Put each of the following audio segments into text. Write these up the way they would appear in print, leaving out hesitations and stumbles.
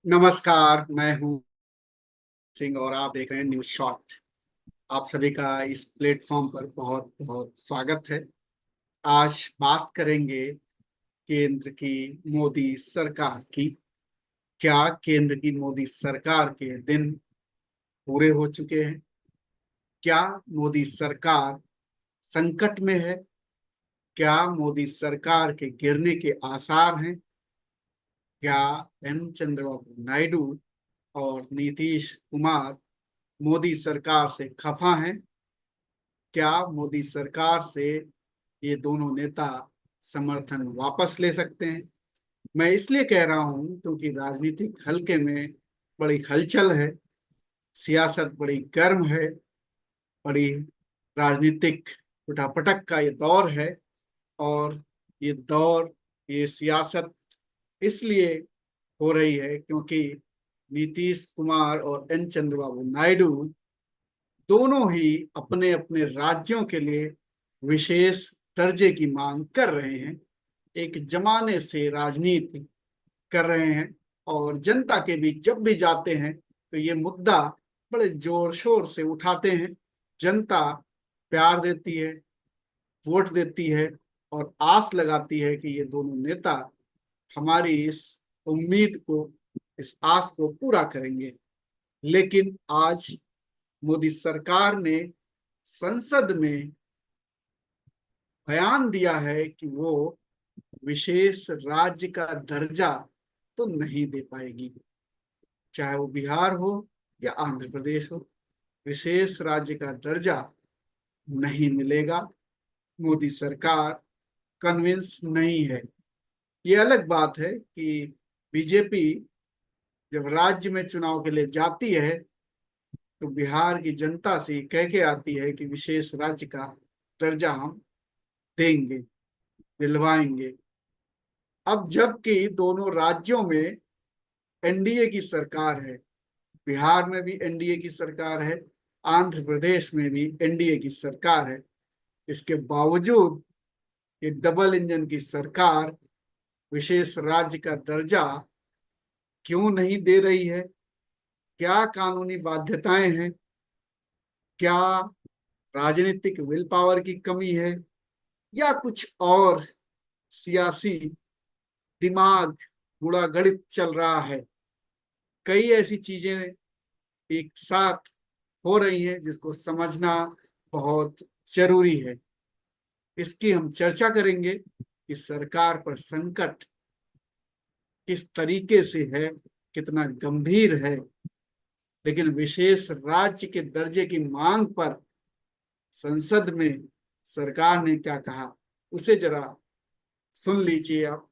नमस्कार। मैं हूं सिंह और आप देख रहे हैं न्यूज शॉट। आप सभी का इस प्लेटफॉर्म पर बहुत बहुत स्वागत है। आज बात करेंगे केंद्र की मोदी सरकार की। क्या केंद्र की मोदी सरकार के दिन पूरे हो चुके हैं? क्या मोदी सरकार संकट में है? क्या मोदी सरकार के गिरने के आसार हैं? क्या एन चंद्रबाबू नायडू और नीतीश कुमार मोदी सरकार से खफा हैं? क्या मोदी सरकार से ये दोनों नेता समर्थन वापस ले सकते हैं? मैं इसलिए कह रहा हूं क्योंकि राजनीतिक हलके में बड़ी हलचल है, सियासत बड़ी गर्म है, बड़ी राजनीतिक उठापटक का ये दौर है। और ये दौर, ये सियासत इसलिए हो रही है क्योंकि नीतीश कुमार और एन चंद्रबाबू नायडू दोनों ही अपने अपने राज्यों के लिए विशेष दर्जे की मांग कर रहे हैं। एक जमाने से राजनीति कर रहे हैं और जनता के बीच जब भी जाते हैं तो ये मुद्दा बड़े जोर शोर से उठाते हैं। जनता प्यार देती है, वोट देती है और आस लगाती है कि ये दोनों नेता हमारी इस उम्मीद को, इस आस को पूरा करेंगे। लेकिन आज मोदी सरकार ने संसद में बयान दिया है कि वो विशेष राज्य का दर्जा तो नहीं दे पाएगी, चाहे वो बिहार हो या आंध्र प्रदेश हो। विशेष राज्य का दर्जा नहीं मिलेगा। मोदी सरकार कन्विंस नहीं है। ये अलग बात है कि बीजेपी जब राज्य में चुनाव के लिए जाती है तो बिहार की जनता से कह के आती है कि विशेष राज्य का दर्जा हम देंगे, दिलवाएंगे। अब जबकि दोनों राज्यों में एनडीए की सरकार है, बिहार में भी एनडीए की सरकार है, आंध्र प्रदेश में भी एनडीए की सरकार है, इसके बावजूद ये डबल इंजन की सरकार विशेष राज्य का दर्जा क्यों नहीं दे रही है? क्या कानूनी बाध्यताएं हैं? क्या राजनीतिक विल पावर की कमी है या कुछ और सियासी दिमाग गुड़ा गणित चल रहा है? कई ऐसी चीजें एक साथ हो रही हैं जिसको समझना बहुत जरूरी है। इसकी हम चर्चा करेंगे कि सरकार पर संकट किस तरीके से है, कितना गंभीर है। लेकिन विशेष राज्य के दर्जे की मांग पर संसद में सरकार ने क्या कहा, उसे जरा सुन लीजिए आप।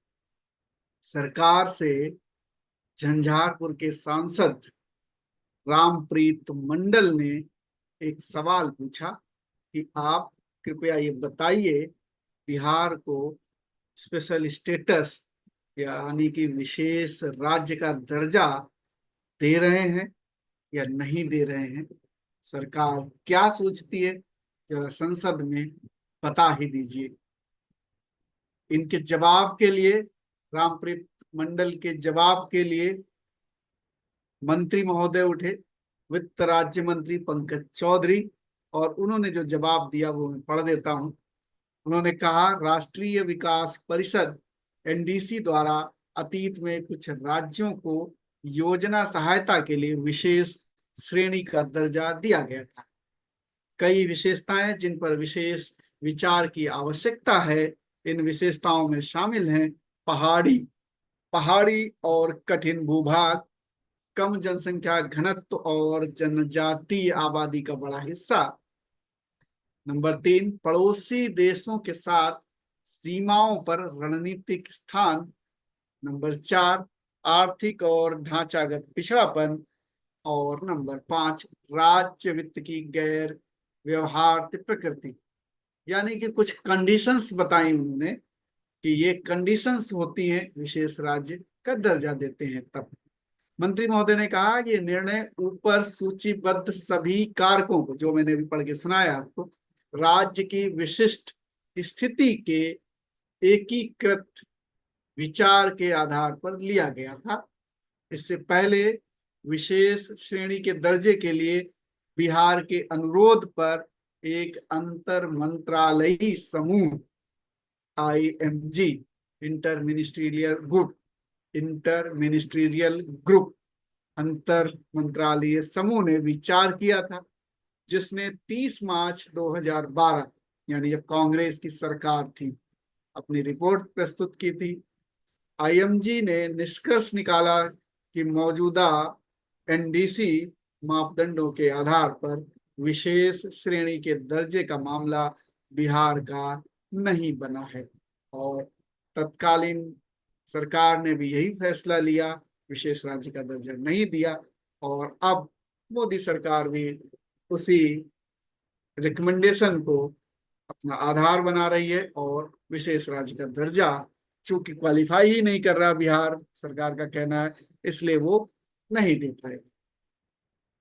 सरकार से झंझारपुर के सांसद रामप्रीत मंडल ने एक सवाल पूछा कि आप कृपया ये बताइए, बिहार को स्पेशल स्टेटस यानी कि विशेष राज्य का दर्जा दे रहे हैं या नहीं दे रहे हैं? सरकार क्या सोचती है, जरा संसद में बता ही दीजिए। इनके जवाब के लिए, रामप्रीत मंडल के जवाब के लिए मंत्री महोदय उठे, वित्त राज्य मंत्री पंकज चौधरी। और उन्होंने जो जवाब दिया वो मैं पढ़ देता हूं। उन्होंने कहा, राष्ट्रीय विकास परिषद एनडीसी द्वारा अतीत में कुछ राज्यों को योजना सहायता के लिए विशेष श्रेणी का दर्जा दिया गया था। कई विशेषताएं जिन पर विशेष विचार की आवश्यकता है, इन विशेषताओं में शामिल हैं पहाड़ी पहाड़ी और कठिन भूभाग, कम जनसंख्या घनत्व और जनजातीय आबादी का बड़ा हिस्सा। नंबर 3, पड़ोसी देशों के साथ सीमाओं पर रणनीतिक स्थान। नंबर 4, आर्थिक और ढांचागत पिछड़ापन। और नंबर 5, राज्य वित्त की गैर व्यवहार्य प्रकृति। यानी कि कुछ कंडीशंस बताई उन्होंने कि ये कंडीशंस होती हैं विशेष राज्य का दर्जा देते हैं तब। मंत्री महोदय ने कहा कि ये निर्णय ऊपर सूचीबद्ध सभी कारकों को, जो मैंने अभी पढ़ के सुनाया आपको, राज्य की विशिष्ट स्थिति के एकीकृत विचार के आधार पर लिया गया था। इससे पहले विशेष श्रेणी के दर्जे के लिए बिहार के अनुरोध पर एक अंतर मंत्रालयी समूह IMG इंटर मिनिस्ट्रियल ग्रुप अंतर मंत्रालय समूह ने विचार किया था, जिसने 30 मार्च 2012 यानी जब कांग्रेस की सरकार थी अपनी रिपोर्ट प्रस्तुत की थी। IMG ने निष्कर्ष निकाला कि मौजूदा NDC मापदंडों के आधार पर विशेष श्रेणी के दर्जे का मामला बिहार का नहीं बना है और तत्कालीन सरकार ने भी यही फैसला लिया, विशेष राज्य का दर्जा नहीं दिया। और अब मोदी सरकार भी उसी रिकमेंडेशन को अपना आधार बना रही है और विशेष राज्य का दर्जा चूंकि क्वालिफाई ही नहीं कर रहा बिहार सरकार का कहना है, इसलिए वो नहीं दे पाए।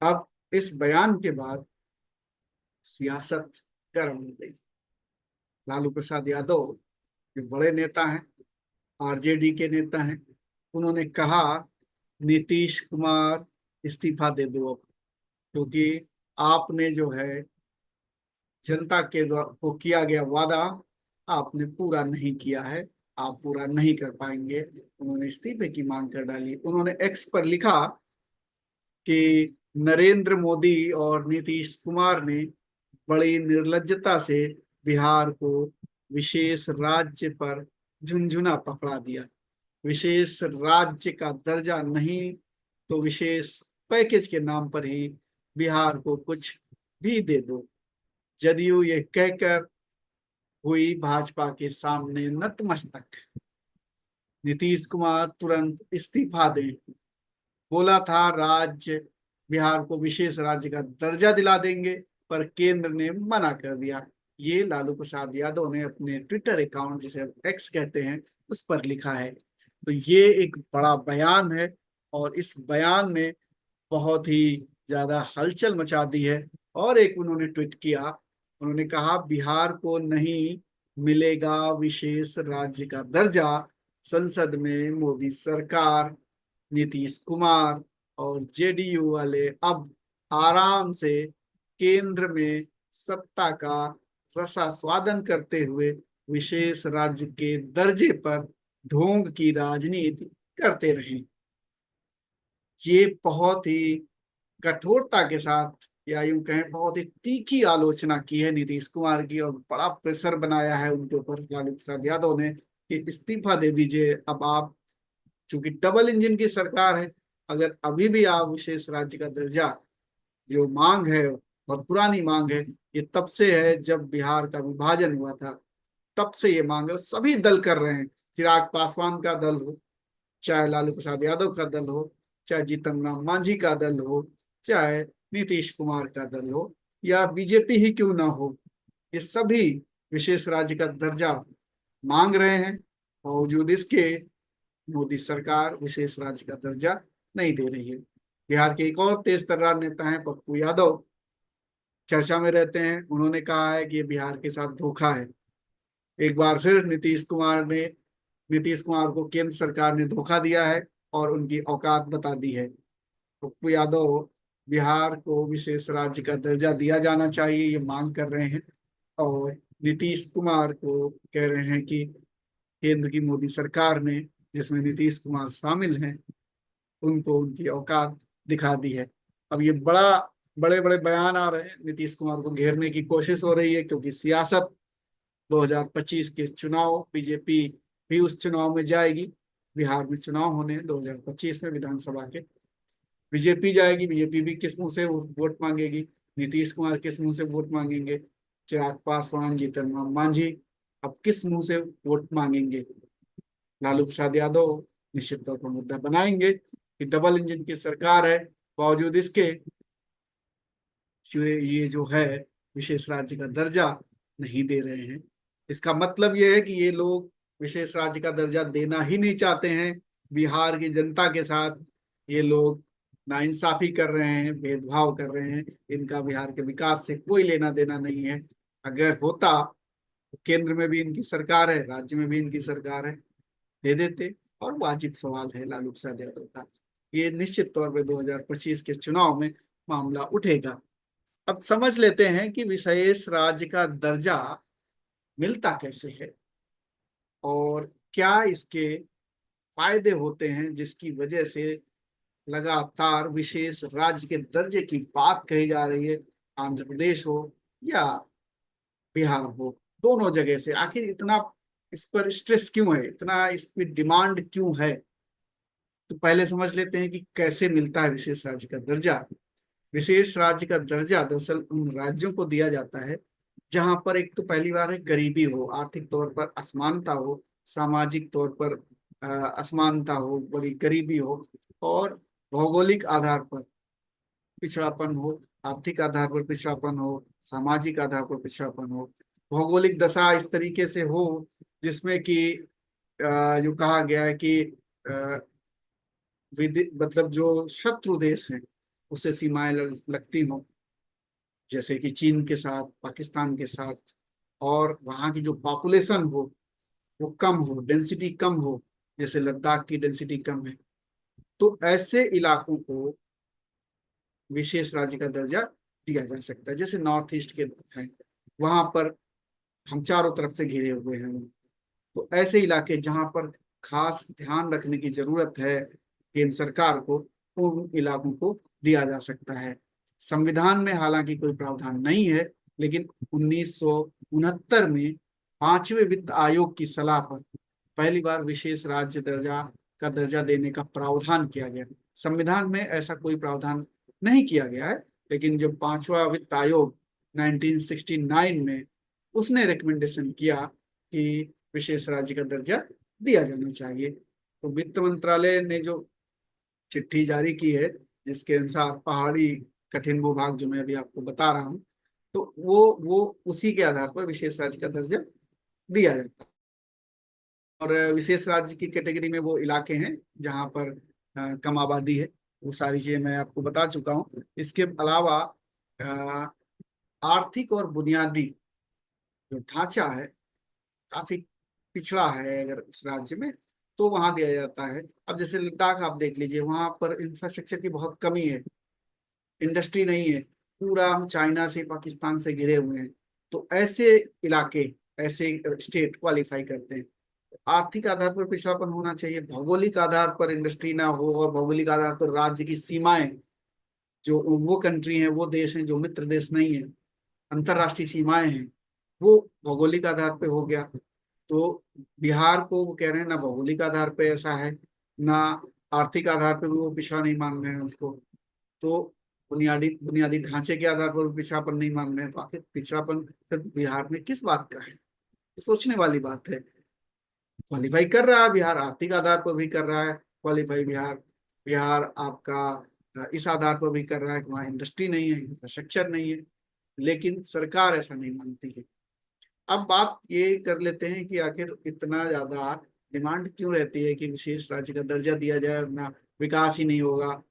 अब इस बयान के बाद सियासत गर्म हो गई। लालू प्रसाद यादव जो बड़े नेता हैं, RJD के नेता हैं, उन्होंने कहा नीतीश कुमार इस्तीफा दे दो अब, क्योंकि आपने जो है जनता के को किया गया वादा आपने पूरा नहीं किया है, आप पूरा नहीं कर पाएंगे। उन्होंने इस्तीफे की मांग कर डाली। उन्होंने एक्स पर लिखा कि नरेंद्र मोदी और नीतीश कुमार ने बड़ी निर्लज्जता से बिहार को विशेष राज्य पर झुनझुना पकड़ा दिया। विशेष राज्य का दर्जा नहीं तो विशेष पैकेज के नाम पर ही बिहार को कुछ भी दे दो। जदयू ये कहकर हुई भाजपा के सामने नतमस्तक। नीतीश कुमार तुरंत इस्तीफा दें। बोला था राज्य बिहार को विशेष राज्य का दर्जा दिला देंगे, पर केंद्र ने मना कर दिया। ये लालू प्रसाद यादव ने अपने ट्विटर अकाउंट, जिसे एक्स कहते हैं, उस पर लिखा है। तो ये एक बड़ा बयान है और इस बयान ने बहुत ही ज्यादा हलचल मचा दी है। और एक उन्होंने ट्वीट किया, उन्होंने कहा बिहार को नहीं मिलेगा विशेष राज्य का दर्जा। संसद में मोदी सरकार, नीतीश कुमार और JDU वाले अब आराम से केंद्र में सत्ता का रसास्वादन करते हुए विशेष राज्य के दर्जे पर ढोंग की राजनीति करते रहे। ये बहुत ही कठोरता के साथ या यूं कहें बहुत ही तीखी आलोचना की है नीतीश कुमार की और बड़ा प्रेशर बनाया है उनके ऊपर लालू प्रसाद यादव ने कि इस्तीफा दे दीजिए अब आप, चूंकि डबल इंजन की सरकार है। अगर अभी भी आप विशेष राज्य का दर्जा जो मांग है, बहुत पुरानी मांग है, ये तब से है जब बिहार का विभाजन हुआ था, तब से ये मांग है, सभी दल कर रहे हैं। चिराग पासवान का दल हो, चाहे लालू प्रसाद यादव का दल हो, चाहे जीतन राम मांझी का दल हो, चाहे नीतीश कुमार का दल हो, या बीजेपी ही क्यों ना हो, ये सभी विशेष राज्य का दर्जा मांग रहे हैं। बावजूद इसके मोदी सरकार विशेष राज्य का दर्जा नहीं दे रही है। बिहार के एक और तेज तर्रार नेता हैं पप्पू यादव, चर्चा में रहते हैं। उन्होंने कहा है कि ये बिहार के साथ धोखा है। एक बार फिर नीतीश कुमार को केंद्र सरकार ने धोखा दिया है और उनकी औकात बता दी है। पप्पू यादव बिहार को विशेष राज्य का दर्जा दिया जाना चाहिए ये मांग कर रहे हैं और नीतीश कुमार को कह रहे हैं कि केंद्र की मोदी सरकार ने, जिसमें नीतीश कुमार शामिल हैं, उनको उनकी औकात दिखा दी है। अब ये बड़े बड़े बयान आ रहे हैं, नीतीश कुमार को घेरने की कोशिश हो रही है, क्योंकि सियासत 2025 के चुनाव, बीजेपी भी उस चुनाव में जाएगी। बिहार में चुनाव होने हैं 2025 में विधानसभा के। बीजेपी जाएगी, बीजेपी भी किस मुंह से वोट मांगेगी, नीतीश कुमार किस मुंह से वोट मांगेंगे, चिराग पासवान, जीतन राम मांझी अब किस मुंह से वोट मांगेंगे। लालू प्रसाद यादव निश्चित तौर पर मुद्दा बनाएंगे कि डबल इंजन की सरकार है, बावजूद इसके ये जो है विशेष राज्य का दर्जा नहीं दे रहे हैं। इसका मतलब ये है कि ये लोग विशेष राज्य का दर्जा देना ही नहीं चाहते हैं। बिहार की जनता के साथ ये लोग नाइंसाफी कर रहे हैं, भेदभाव कर रहे हैं। इनका बिहार के विकास से कोई लेना देना नहीं है। अगर होता तो केंद्र में भी इनकी सरकार है, राज्य में भी इनकी सरकार है, दे देते। और वाजिब सवाल है लालू प्रसाद यादव का ये निश्चित तौर पे 2025 के चुनाव में मामला उठेगा। अब समझ लेते हैं कि विशेष राज्य का दर्जा मिलता कैसे है और क्या इसके फायदे होते हैं, जिसकी वजह से लगातार विशेष राज्य के दर्जे की बात कही जा रही है। आंध्र प्रदेश हो या बिहार हो, दोनों जगह से आखिर इतना इस पर स्ट्रेस क्यों है, इतना इस पर डिमांड क्यों है। तो पहले समझ लेते हैं कि कैसे मिलता है विशेष राज्य का दर्जा। विशेष राज्य का दर्जा दरअसल उन राज्यों को दिया जाता है जहां पर एक तो पहली बार है गरीबी हो, आर्थिक तौर पर असमानता हो, सामाजिक तौर पर असमानता हो, बड़ी गरीबी हो, और भौगोलिक आधार पर पिछड़ापन हो, आर्थिक आधार पर पिछड़ापन हो, सामाजिक आधार पर पिछड़ापन हो, भौगोलिक दशा इस तरीके से हो जिसमें कि जो कहा गया है कि अ, मतलब जो शत्रु देश हैं उससे सीमाएं लगती हों, जैसे कि चीन के साथ, पाकिस्तान के साथ, और वहाँ की जो पॉपुलेशन हो वो कम हो, डेंसिटी कम हो, जैसे लद्दाख की डेंसिटी कम है। तो ऐसे इलाकों को विशेष राज्य का दर्जा दिया जा सकता है। जैसे नॉर्थ ईस्ट के हैं, वहां पर हम चारों तरफ से घिरे हुए हैं, तो ऐसे इलाके जहां पर खास ध्यान रखने की जरूरत है केंद्र सरकार को, उन इलाकों को दिया जा सकता है। संविधान में हालांकि कोई प्रावधान नहीं है, लेकिन 1969 में पांचवें वित्त आयोग की सलाह पर पहली बार विशेष राज्य दर्जा का दर्जा देने का प्रावधान किया गया। संविधान में ऐसा कोई प्रावधान नहीं किया गया है, लेकिन जब पांचवा वित्त आयोग 1969 में उसने रिकमेंडेशन किया कि विशेष राज्य का दर्जा दिया जाना चाहिए, तो वित्त मंत्रालय ने जो चिट्ठी जारी की है जिसके अनुसार पहाड़ी कठिन भूभाग जो मैं अभी आपको बता रहा हूँ, तो वो उसी के आधार पर विशेष राज्य का दर्जा दिया जाता है। और विशेष राज्य की कैटेगरी में वो इलाके हैं जहाँ पर कम आबादी है, वो सारी चीजें मैं आपको बता चुका हूँ। इसके अलावा अ, आर्थिक और बुनियादी जो ढांचा है काफी पिछड़ा है अगर उस राज्य में, तो वहां दिया जाता है। अब जैसे लद्दाख आप देख लीजिए, वहां पर इंफ्रास्ट्रक्चर की बहुत कमी है, इंडस्ट्री नहीं है, पूरा हम चाइना से पाकिस्तान से घिरे हुए हैं। तो ऐसे इलाके, ऐसे स्टेट क्वालिफाई करते हैं। आर्थिक आधार पर पिछड़ापन होना चाहिए, भौगोलिक आधार पर इंडस्ट्री ना हो, और भौगोलिक आधार पर राज्य की सीमाएं, जो वो कंट्री हैं, वो देश हैं जो मित्र देश नहीं है, अंतरराष्ट्रीय सीमाएं हैं, वो भौगोलिक आधार पे हो गया। तो बिहार को वो कह रहे हैं ना भौगोलिक आधार पे ऐसा है, ना आर्थिक आधार पे भी वो पिछड़ा नहीं मान रहे हैं उसको। तो बुनियादी बुनियादी ढांचे के आधार पर पिछड़ापन नहीं मान रहे हैं, तो आखिर पिछड़ापन फिर बिहार में किस बात का है, ये सोचने वाली बात है। क्वालिफाई कर रहा है बिहार, आर्थिक आधार पर भी कर रहा है क्वालिफाई बिहार। बिहार आपका इस आधार पर भी कर रहा है कि वहाँ इंडस्ट्री नहीं है, इंफ्रास्ट्रक्चर नहीं है, लेकिन सरकार ऐसा नहीं मानती है। अब बात ये कर लेते हैं कि आखिर इतना ज्यादा डिमांड क्यों रहती है कि विशेष राज्य का दर्जा दिया जाए, वरना विकास ही नहीं होगा।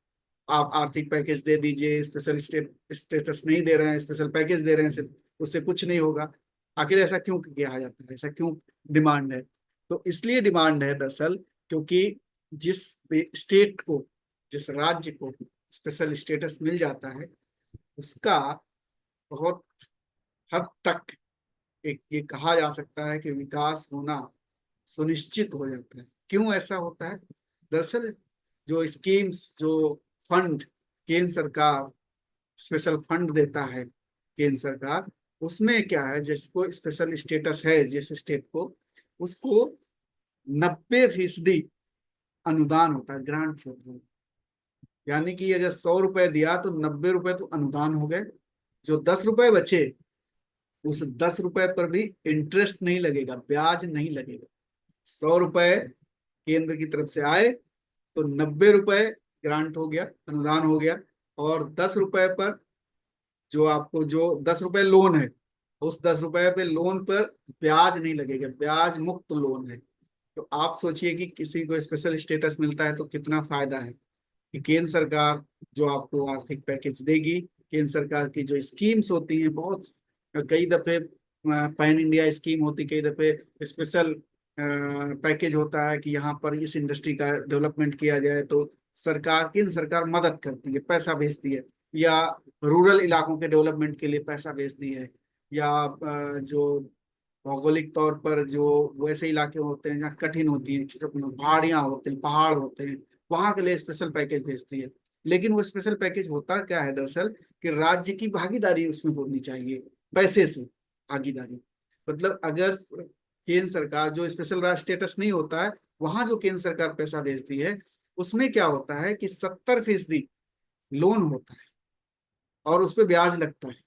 आप आर्थिक पैकेज दे दीजिए, स्पेशल स्टेटस नहीं दे रहे हैं, स्पेशल पैकेज दे रहे हैं सिर्फ, उससे कुछ नहीं होगा। आखिर ऐसा क्यों किया जाता है, ऐसा क्यों डिमांड है? तो इसलिए डिमांड है दरअसल क्योंकि जिस स्टेट को, जिस राज्य को स्पेशल स्टेटस मिल जाता है, उसका बहुत हद तक एक ये कहा जा सकता है कि विकास होना सुनिश्चित हो जाता है। क्यों ऐसा होता है? दरअसल जो स्कीम्स, जो फंड केंद्र सरकार स्पेशल फंड देता है केंद्र सरकार, उसमें क्या है, जिसको स्पेशल स्टेटस है जिस स्टेट को, उसको 90% अनुदान होता है, ग्रांट्स होता है। यानी कि अगर 100 रुपए दिया तो 90 रुपए तो अनुदान हो गए, जो 10 रुपए बचे उस 10 रुपए पर भी इंटरेस्ट नहीं लगेगा, ब्याज नहीं लगेगा। 100 रुपए केंद्र की तरफ से आए तो 90 रुपए ग्रांट हो गया, अनुदान हो गया, और 10 रुपए पर जो आपको जो 10 रुपए लोन है, उस 10 रुपए पे लोन पर ब्याज नहीं लगेगा, ब्याज मुक्त लोन है। तो आप सोचिए कि किसी को स्पेशल स्टेटस मिलता है तो कितना फायदा है कि केंद्र सरकार जो आपको आर्थिक पैकेज देगी, केंद्र सरकार की जो स्कीम्स होती हैं, बहुत कई दफे पैन इंडिया स्कीम होती, कई दफे स्पेशल पैकेज होता है कि यहाँ पर इस इंडस्ट्री का डेवलपमेंट किया जाए, तो सरकार, केंद्र सरकार मदद करती है, पैसा भेजती है, या रूरल इलाकों के डेवलपमेंट के लिए पैसा भेजती है, या जो भौगोलिक तौर पर जो वैसे इलाके होते हैं जहाँ कठिन होती है, पहाड़ियाँ होते हैं, पहाड़ होते हैं, वहां के लिए स्पेशल पैकेज भेजती है। लेकिन वो स्पेशल पैकेज होता क्या है दरअसल, कि राज्य की भागीदारी उसमें होनी चाहिए, पैसे से भागीदारी। मतलब अगर केंद्र सरकार, जो स्पेशल राज्य स्टेटस नहीं होता है, वहां जो केंद्र सरकार पैसा भेजती है, उसमें क्या होता है कि 70% लोन होता है और उस पर ब्याज लगता है,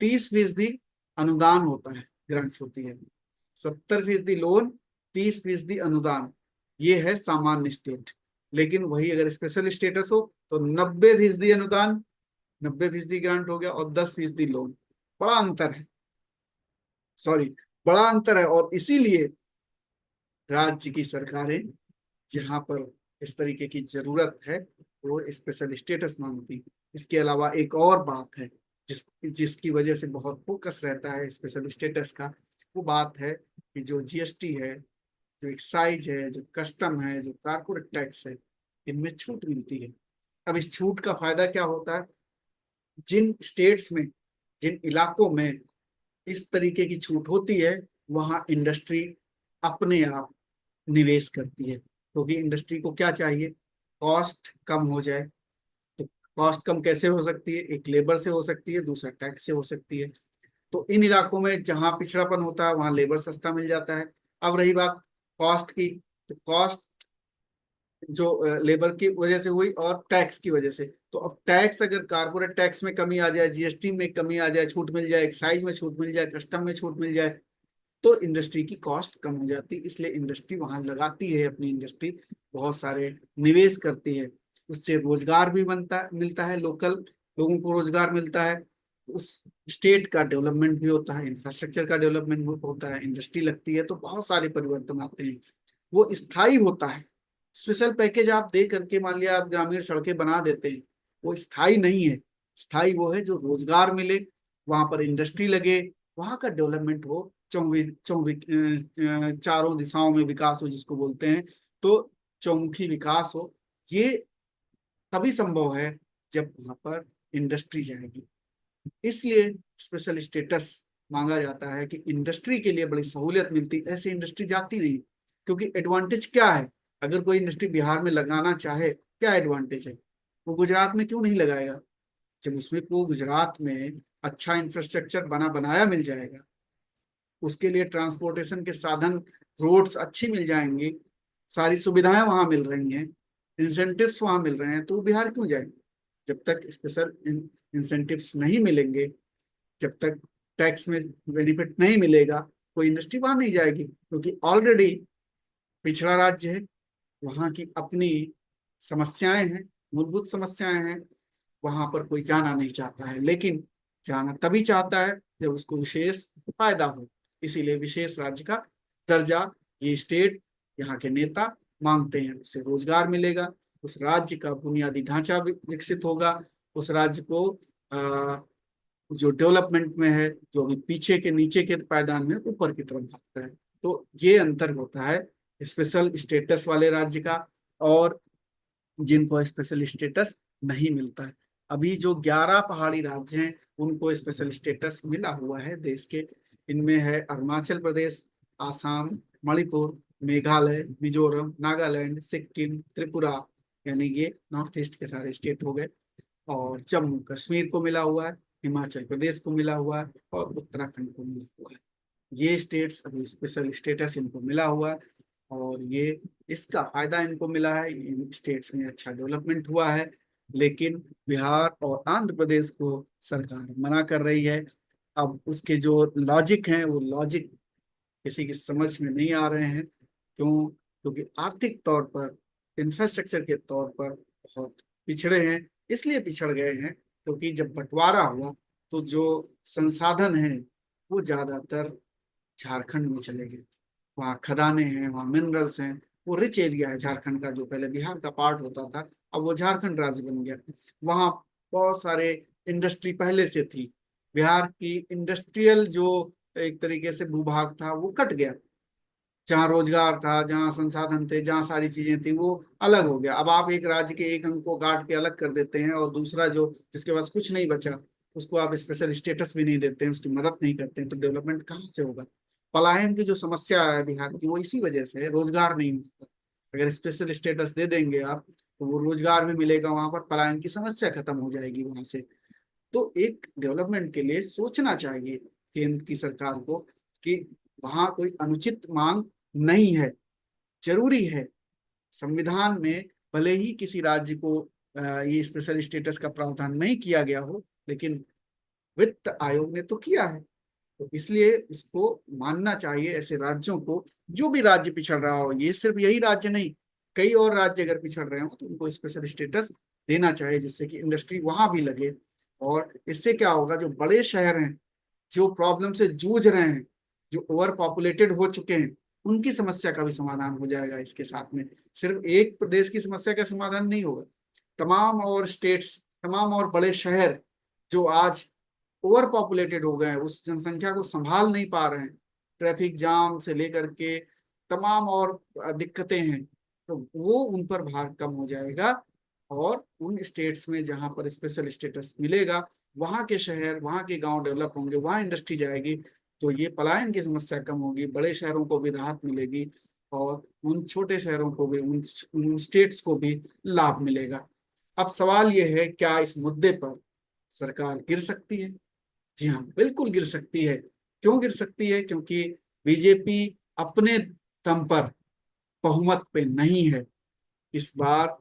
30% अनुदान होता है, ग्रांट्स होती है। 70% लोन, 30% अनुदान, ये है सामान्य स्टेट। लेकिन वही अगर स्पेशल स्टेटस हो तो 90% अनुदान, 90% ग्रांट हो गया, और 10% लोन। बड़ा अंतर है, सॉरी, बड़ा अंतर है। और इसीलिए राज्य की सरकारें जहां पर इस तरीके की जरूरत है वो स्पेशल स्टेटस मांगती। इसके अलावा एक और बात है जिसकी वजह से बहुत फोकस रहता है स्पेशल स्टेटस का, वो बात है कि जो जीएसटी है, जो एक्साइज है, जो कस्टम है, जो कारपोरेट टैक्स है, इनमें छूट मिलती है। अब इस छूट का फायदा क्या होता है, जिन स्टेट्स में, जिन इलाकों में इस तरीके की छूट होती है, वहां इंडस्ट्री अपने आप निवेश करती है, क्योंकि इंडस्ट्री को क्या चाहिए, कॉस्ट कम हो जाए। तो कॉस्ट कम कैसे हो सकती है, एक लेबर से हो सकती है, दूसरा टैक्स से हो सकती है। तो इन इलाकों में जहां पिछड़ापन होता है वहां लेबर सस्ता मिल जाता है। अब रही बात कॉस्ट की, तो कॉस्ट जो लेबर की वजह से हुई और टैक्स की वजह से, तो अब टैक्स, अगर कारपोरेट टैक्स में कमी आ जाए, जीएसटी में कमी आ जाए, छूट मिल जाए, एक्साइज में छूट मिल जाए, कस्टम में छूट मिल जाए, तो इंडस्ट्री की कॉस्ट कम हो जाती है। इसलिए इंडस्ट्री वहां लगाती है अपनी इंडस्ट्री, बहुत सारे निवेश करती है, उससे रोजगार भी बनता मिलता है, लोकल लोगों को रोजगार मिलता है, उस स्टेट का डेवलपमेंट भी होता है, इंफ्रास्ट्रक्चर का डेवलपमेंट होता है, इंडस्ट्री लगती है, तो बहुत सारे परिवर्तन आते हैं। वो स्थायी होता है। स्पेशल पैकेज आप दे करके मान लिया आप ग्रामीण सड़कें बना देते हैं, वो स्थायी नहीं है। स्थायी वो है जो रोजगार मिले, वहां पर इंडस्ट्री लगे, वहां का डेवलपमेंट हो, चौवी चौवी चारों दिशाओं में विकास हो जिसको बोलते हैं, तो चौमुखी विकास हो। ये तभी संभव है जब वहां पर इंडस्ट्री जाएगी। इसलिए स्पेशल स्टेटस मांगा जाता है कि इंडस्ट्री के लिए बड़ी सहूलियत मिलती, ऐसे इंडस्ट्री जाती नहीं। क्योंकि एडवांटेज क्या है, अगर कोई इंडस्ट्री बिहार में लगाना चाहे, क्या एडवांटेज है, वो गुजरात में क्यों नहीं लगाएगा। जब उसमें को गुजरात में अच्छा इंफ्रास्ट्रक्चर बनाया मिल जाएगा, उसके लिए ट्रांसपोर्टेशन के साधन, रोड्स अच्छी मिल जाएंगी, सारी सुविधाएं वहां मिल रही हैं, इंसेंटिव्स वहां मिल रहे हैं, तो वो बिहार क्यों जाएंगे। जब तक स्पेशल इंसेंटिव्स नहीं मिलेंगे, जब तक टैक्स में बेनिफिट नहीं मिलेगा, कोई इंडस्ट्री वहां नहीं जाएगी, क्योंकि ऑलरेडी पिछड़ा राज्य है, वहां की अपनी समस्याएं हैं, मूलभूत समस्याएं हैं, वहां पर कोई जाना नहीं चाहता है। लेकिन जाना तभी चाहता है जब उसको विशेष फायदा हो। इसीलिए विशेष राज्य का दर्जा ये स्टेट, यहाँ के नेता मांगते हैं। उससे रोजगार मिलेगा, उस राज्य का बुनियादी ढांचा विकसित होगा, उस राज्य को जो डेवलपमेंट में है, जो अभी पीछे के नीचे के पायदान में ऊपर की तरफ भागता है। तो ये अंतर होता है स्पेशल स्टेटस वाले राज्य का और जिनको स्पेशल स्टेटस नहीं मिलता है। अभी जो 11 पहाड़ी राज्य हैं उनको स्पेशल स्टेटस मिला हुआ है देश के। इनमें है अरुणाचल प्रदेश, आसाम, मणिपुर, मेघालय, मिजोरम, नागालैंड, सिक्किम, त्रिपुरा, यानी ये नॉर्थ ईस्ट के सारे स्टेट हो गए। और जम्मू कश्मीर को मिला हुआ है, हिमाचल प्रदेश को मिला हुआ है, और उत्तराखंड को मिला हुआ है। ये स्टेट्स अभी स्पेशल स्टेटस इनको मिला हुआ है, और ये इसका फायदा इनको मिला है, इन स्टेट्स में अच्छा डेवलपमेंट हुआ है। लेकिन बिहार और आंध्र प्रदेश को सरकार मना कर रही है। अब उसके जो लॉजिक हैं वो लॉजिक किसी की समझ में नहीं आ रहे हैं। क्यों? क्योंकि आर्थिक तौर पर, इंफ्रास्ट्रक्चर के तौर पर बहुत पिछड़े हैं। इसलिए पिछड़ गए हैं क्योंकि जब बंटवारा हुआ तो जो संसाधन हैं वो ज्यादातर झारखंड में चले गए। वहाँ खदानें हैं, वहाँ मिनरल्स हैं, वो रिच एरिया है झारखंड का, जो पहले बिहार का पार्ट होता था, अब वो झारखंड राज्य बन गया। वहाँ बहुत सारे इंडस्ट्री पहले से थी। बिहार की इंडस्ट्रियल जो एक तरीके से भूभाग था वो कट गया। जहाँ रोजगार था, जहाँ संसाधन थे, जहाँ सारी चीजें थी, वो अलग हो गया। अब आप एक राज्य के एक अंग को काट के अलग कर देते हैं, और दूसरा जो जिसके पास कुछ नहीं बचा उसको आप स्पेशल स्टेटस भी नहीं देते हैं, उसकी मदद नहीं करते हैं, तो डेवलपमेंट कहाँ से होगा? पलायन की जो समस्या है बिहार की, वो इसी वजह से है, रोजगार नहीं मिलता। अगर स्पेशल स्टेटस दे देंगे आप, तो वो रोजगार भी मिलेगा वहां पर, पलायन की समस्या खत्म हो जाएगी वहां से। तो एक डेवलपमेंट के लिए सोचना चाहिए केंद्र की सरकार को कि वहां कोई अनुचित मांग नहीं है। जरूरी है, संविधान में भले ही किसी राज्य को ये स्पेशल स्टेटस का प्रावधान नहीं किया गया हो, लेकिन वित्त आयोग ने तो किया है। तो इसलिए इसको मानना चाहिए ऐसे राज्यों को। जो भी राज्य पिछड़ रहा हो, ये सिर्फ यही राज्य नहीं, कई और राज्य अगर पिछड़ रहे हो तो उनको स्पेशल स्टेटस देना चाहिए, जिससे कि इंडस्ट्री वहां भी लगे। और इससे क्या होगा, जो बड़े शहर हैं, जो प्रॉब्लम से जूझ रहे हैं, जो ओवर पॉपुलेटेड हो चुके हैं, उनकी समस्या का भी समाधान हो जाएगा इसके साथ में। सिर्फ एक प्रदेश की समस्या का समाधान नहीं होगा, तमाम और स्टेट्स, तमाम और बड़े शहर जो आज ओवर पॉपुलेटेड हो गए हैं, उस जनसंख्या को संभाल नहीं पा रहे हैं, ट्रैफिक जाम से लेकर के तमाम और दिक्कतें हैं, तो वो उन पर भार कम हो जाएगा। और उन स्टेट्स में जहां पर स्पेशल स्टेटस मिलेगा, वहां के शहर, वहां के गांव डेवलप होंगे, वहां इंडस्ट्री जाएगी, तो ये पलायन की समस्या कम होगी, बड़े शहरों को भी राहत मिलेगी, और उन छोटे शहरों को भी, उन स्टेट्स को भी लाभ मिलेगा। अब सवाल ये है, क्या इस मुद्दे पर सरकार गिर सकती है? जी हाँ, बिल्कुल गिर सकती है। क्यों गिर सकती है? क्योंकि बीजेपी अपने दम पर बहुमत पे नहीं है। इस बार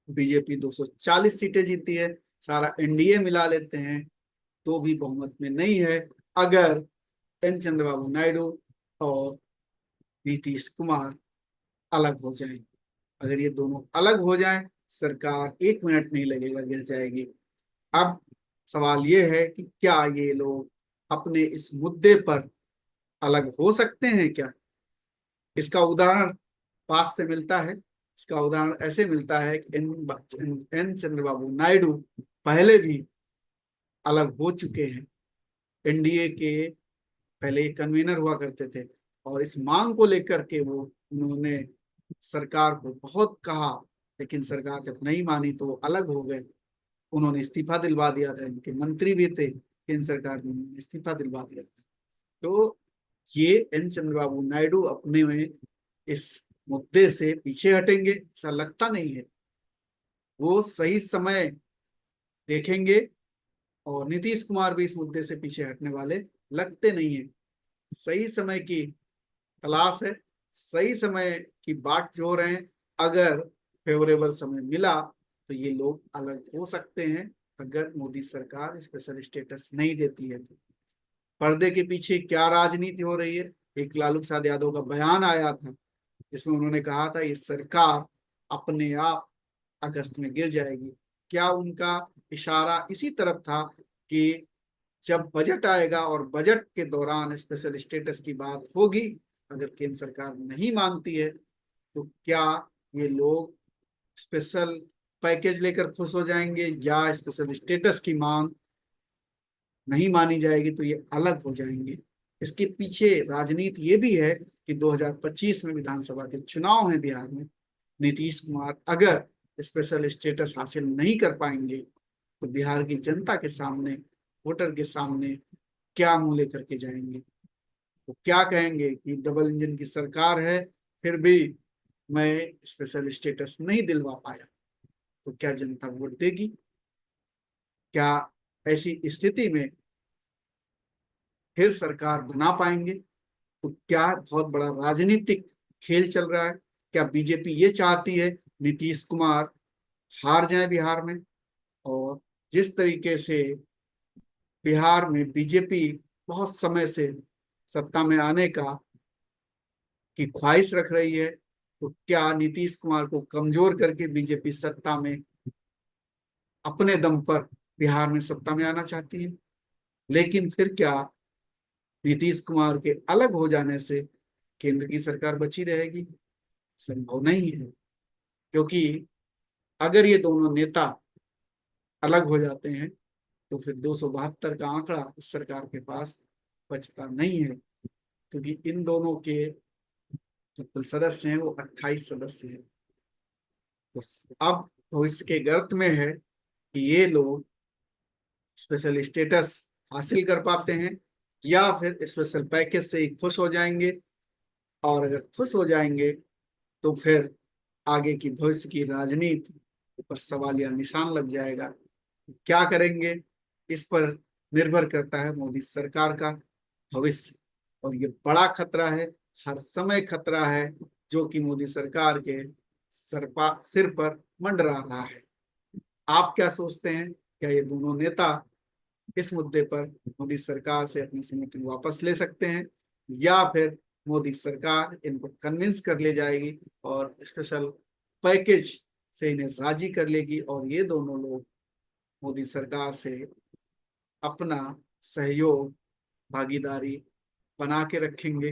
बीजेपी 240 सीटें जीती है, सारा एनडीए मिला लेते हैं, तो भी बहुमत में नहीं है। अगर एन चंद्रबाबू नायडू और नीतीश कुमार अलग हो जाएं, अगर ये दोनों अलग हो जाएं, सरकार 1 मिनट नहीं लगेगा गिर जाएगी। अब सवाल ये है कि क्या ये लोग अपने इस मुद्दे पर अलग हो सकते हैं क्या? इसका उदाहरण पास से मिलता है। इसका उदाहरण ऐसे मिलता है कि एन चंद्रबाबू नायडू पहले भी अलग हो चुके हैं। एनडीए के पहले कन्वीनर हुआ करते थे, और इस मांग को लेकर के वो उन्होंने सरकार को बहुत कहा, लेकिन सरकार जब नहीं मानी तो वो अलग हो गए। उन्होंने इस्तीफा दिलवा दिया था, इनके मंत्री भी थे केंद्र सरकार में, उन्होंने इस्तीफा दिलवा दिया था। तो ये एन चंद्रबाबू नायडू अपने में इस मुद्दे से पीछे हटेंगे ऐसा लगता नहीं है। वो सही समय देखेंगे, और नीतीश कुमार भी इस मुद्दे से पीछे हटने वाले लगते नहीं है। सही समय की तलाश है, सही समय की बाट जो रहे हैं। अगर फेवरेबल समय मिला तो ये लोग अलग हो सकते हैं, अगर मोदी सरकार स्पेशल स्टेटस नहीं देती है तो। पर्दे के पीछे क्या राजनीति हो रही है? एक लालू प्रसाद यादव का बयान आया था, जिसमें उन्होंने कहा था ये सरकार अपने आप अगस्त में गिर जाएगी। क्या उनका इशारा इसी तरफ था कि जब बजट आएगा और बजट के दौरान स्पेशल स्टेटस की बात होगी, अगर केंद्र सरकार नहीं मानती है, तो क्या ये लोग स्पेशल पैकेज लेकर खुश हो जाएंगे, या स्पेशल स्टेटस की मांग नहीं मानी जाएगी तो ये अलग हो जाएंगे? इसके पीछे राजनीति ये भी है कि 2025 में विधानसभा के चुनाव हैं बिहार में। नीतीश कुमार अगर स्पेशल स्टेटस हासिल नहीं कर पाएंगे, तो बिहार की जनता के सामने, वोटर के सामने क्या मुंह लेकर के जाएंगे? तो क्या कहेंगे कि डबल इंजन की सरकार है, फिर भी मैं स्पेशल स्टेटस नहीं दिलवा पाया। तो क्या जनता वोट देगी? क्या ऐसी स्थिति में फिर सरकार बना पाएंगे? तो क्या बहुत बड़ा राजनीतिक खेल चल रहा है? क्या बीजेपी ये चाहती है नीतीश कुमार हार जाए बिहार में? और जिस तरीके से बिहार में बीजेपी बहुत समय से सत्ता में आने का की ख्वाहिश रख रही है, तो क्या नीतीश कुमार को कमजोर करके बीजेपी सत्ता में अपने दम पर बिहार में सत्ता में आना चाहती है? लेकिन फिर क्या नीतीश कुमार के अलग हो जाने से केंद्र की सरकार बची रहेगी? संभव नहीं है, क्योंकि अगर ये दोनों नेता अलग हो जाते हैं, तो फिर 272 का आंकड़ा इस सरकार के पास बचता नहीं है, क्योंकि इन दोनों के जो कुल सदस्य हैं वो 28 सदस्य हैं। तो अब भविष्य के गर्त में है कि ये लोग स्पेशल स्टेटस हासिल कर पाते हैं या फिर स्पेशल पैकेज से ही खुश हो जाएंगे। और अगर खुश हो जाएंगे तो फिर आगे की भविष्य की राजनीति पर सवालिया निशान लग जाएगा। क्या करेंगे इस पर निर्भर करता है मोदी सरकार का भविष्य। और ये बड़ा खतरा है, हर समय खतरा है, जो कि मोदी सरकार के सिर पर मंडरा रहा है। आप क्या सोचते हैं? क्या ये दोनों नेता इस मुद्दे पर मोदी सरकार से अपनी समर्थन वापस ले सकते हैं, या फिर मोदी सरकार इनको कन्विंस कर ले जाएगी और स्पेशल पैकेज से इन्हें राजी कर लेगी और ये दोनों लोग मोदी सरकार से अपना सहयोग, भागीदारी बना के रखेंगे,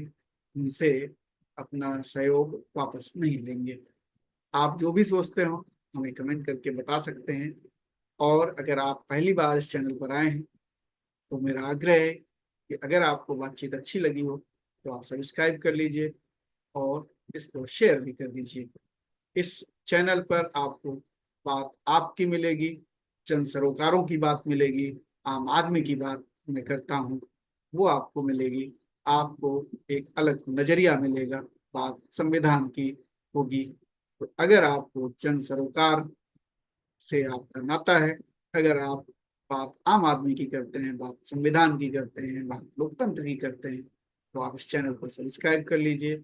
उनसे अपना सहयोग वापस नहीं लेंगे? आप जो भी सोचते हो हमें कमेंट करके बता सकते हैं। और अगर आप पहली बार इस चैनल पर आए हैं तो मेरा आग्रह है कि अगर आपको बातचीत अच्छी लगी हो तो आप सब्सक्राइब कर लीजिए और इसको शेयर भी कर दीजिए। इस चैनल पर आपको बात आपकी मिलेगी, जन सरोकारों की बात मिलेगी, आम आदमी की बात मैं करता हूँ वो आपको मिलेगी। आपको एक अलग नजरिया मिलेगा, बात संविधान की होगी। तो अगर आपको जन सरोकार से आपका नाता है, अगर आप बात आम आदमी की करते हैं, बात संविधान की करते हैं, बात लोकतंत्र की करते हैं, तो आप इस चैनल को सब्सक्राइब कर लीजिए।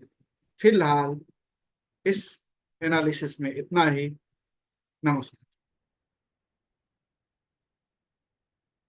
फिलहाल इस एनालिसिस में इतना ही। नमस्कार।